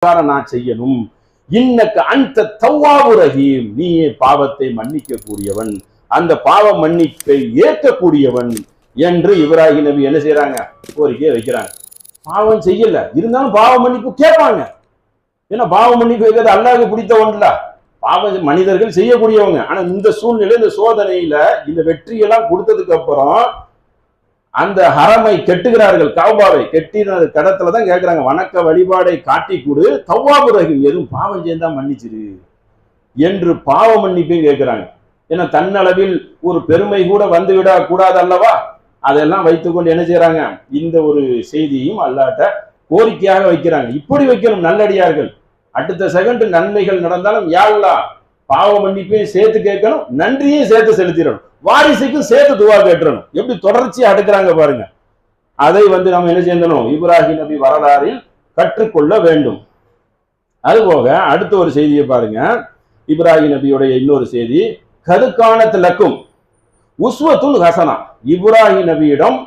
நான் செய்யணும். இன்னக்கு அந்த தவ்வாபு ரஹீம், நீயே பாவத்தை மன்னிக்க கூடியவன், அந்த பாவ மன்னிப்பை ஏற்கக்கூடியவன் என்று இப்ராஹிம் நபி என்ன செய்யறாங்க, கோரிக்கையை வைக்கிறாங்க. பாவம் செய்யல, இருந்தாலும் பாவ மன்னிப்பு கேட்பாங்க. ஏன்னா பாவ மன்னிப்பு வைக்கிறது அல்லாஹ்வுக்கு பிடித்த ஒன்றா, பாவம் மனிதர்கள் செய்யக்கூடியவங்க. ஆனா இந்த சூழ்நிலை, இந்த சோதனையில இந்த வெற்றியெல்லாம் கொடுத்ததுக்கு அப்புறம் அந்த ஹரமை கெட்டுகிறார்கள், கஅபாவை கெட்டின கடத்துலதான் கேட்கிறாங்க, வணக்க வழிபாடை காட்டி கொடு, தவ்வாபு ரஹீம், எதுவும் பாவம் செய்தா மன்னிச்சிரு என்று பாவ மன்னிப்பையும் கேட்கிறாங்க. ஏன்னா தன்னளவில் ஒரு பெருமை கூட வந்துவிட கூடாது அல்லவா, அதெல்லாம் வைத்துக்கொண்டு என்ன செய்யறாங்க, இந்த ஒரு செய்தியும் அல்லாஹ்ட்ட கோரிக்கையாக வைக்கிறாங்க. இப்படி வைக்கணும் நல்லடியார்கள். அடுத்த செகண்ட் நன்மைகள் நடந்தாலும் யா அல்லாஹ் பாவ மன்னிப்பையும் சேர்த்து கேட்கணும், நன்றியும் சேர்த்து செலுத்திடணும், வாரிசுக்கும் சேர்த்து துவா கேட்டுறணும். எப்படி தொடர்ச்சியா அடுக்கிறாங்க பாருங்க. அதை நம்ம என்ன செய்யணும், இப்ராஹிம் நபி வரலாறில் கற்றுக்கொள்ள வேண்டும். அதுபோக அடுத்த ஒரு செய்தியை பாருங்க, இப்ராஹிம் நபியுடைய இன்னொரு செய்தி, கதுக்கானத்துலக்கும் உஸ்வத்துல் ஹசனா, இப்ராஹிம் நபியிடம்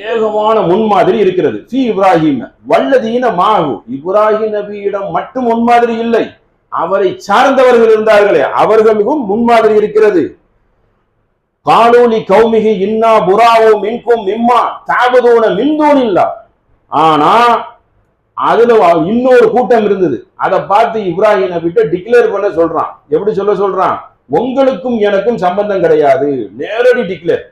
ஏகமான முன்மாதிரி இருக்கிறது. ஃபி இப்ராஹிம் வல்லதீன மாஹு, இப்ராஹிம் நபியிடம் மட்டும் முன்மாதிரி இல்லை, அவரை சார்ந்தவர்கள் இருந்தார்களே அவர்களுக்கும் முன்மாதிரி இருக்கிறது. காலூலி கௌமிகி இன்னா புராவோ மின்கும் மிம்மா தாபதூன மின்தூனில்லா, ஆனா அதுல இன்னொரு கூட்டம் இருந்தது. அதை பார்த்து இப்ராஹிம் நபிட்ட டிக்ளேர் பண்ண சொல்றான். எப்படி சொல்றான், உங்களுக்கும் எனக்கும் சம்பந்தம் கிடையாது, நேரடி டிக்ளேர்.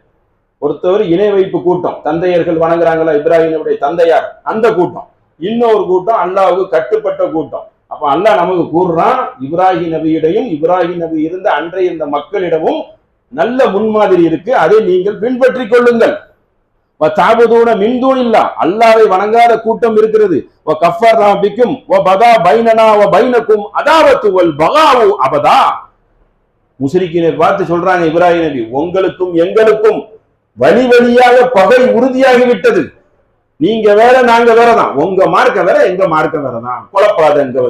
ஒருத்தவர் இணை வைப்பு கூட்டம், தந்தையர்கள் வணங்குறாங்களா, இப்ராஹிம் நபியுடைய தந்தையார், அந்த கூட்டம். இன்னொரு கூட்டம் அல்லாஹ்வுக்கு கட்டுப்பட்ட கூட்டம். அப்ப அல்லாஹ் நமக்கு கூறுறான், இப்ராஹிம் நபியிடையும் இப்ராஹிம் நபி இருந்த அன்றைய இந்த மக்களிடமும் நல்ல முன்மாதிரி இருக்கு, அதை நீங்கள் பின்பற்றி கொள்ளுங்கள். தாபதூன மின்தூனில்லா, அல்லாஹ்வை வணங்காத கூட்டம் இருக்கிறது. கஃபர்னா பிக்கும் வபதா பைனனா வபைனக்கும் அதாவத்து வல் பகாவு அபதா, முஸ்ரிக்கீனை பார்த்து சொல்றாங்க இப்ராஹிம் நபி, உங்களுக்கும் எங்களுக்கும் வழி வழியாக பகை உறுதியாகி விட்டது. நீங்க வேற நாங்க வேறதான், உங்க மார்க்க வேற எங்க மார்க்க வேறதான், குழப்பாத. இங்க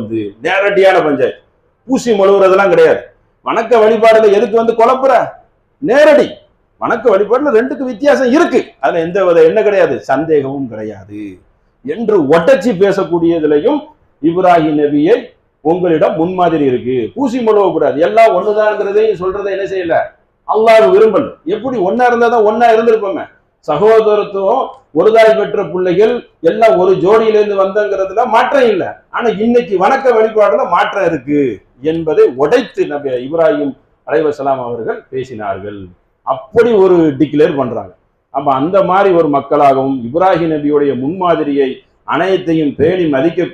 நேரடியான பஞ்சாயத்து, பூசி மொழுவுறதெல்லாம் கிடையாது. வணக்க வழிபாடுல எதுக்கு குழப்புற, நேரடி வணக்க வழிபாடுல ரெண்டுக்கு வித்தியாசம் இருக்கு, அதுல எந்த வித என்ன கிடையாது, சந்தேகமும் கிடையாது என்று ஒட்டச்சி பேசக்கூடியதுலையும் இப்ராஹிம் நபியை உங்களிடம் முன்மாதிரி இருக்கு, பூசி மொழுவ கூடாது, எல்லாம் ஒண்ணுதான்ங்கிறதையும் சொல்றதை என்ன செய்யல, அல்லாஹ் விரும்பல். எப்படி ஒன்னா இருந்தாதான் ஒன்னா இருந்திருப்போமே, சகோதரத்துவம், ஒரு தாய் பெற்ற பிள்ளைகள் எல்லாம் ஒரு ஜோடியிலிருந்து வந்தங்கிறதுல மாற்றம் இல்லை. ஆனா இன்னைக்கு வணக்க வழிபாடுல மாற்றம் இருக்கு என்பதை உடைத்து நபி இப்ராஹிம் அலைஹிஸ்ஸலாம் அவர்கள் பேசினார்கள். அப்படி ஒரு டிக்ளேர் பண்றாங்க. அப்ப அந்த மாதிரி ஒரு மக்களாகவும் இப்ராஹிம் நபியுடைய முன்மாதிரியை அனைத்தையும் பேணி மதிக்க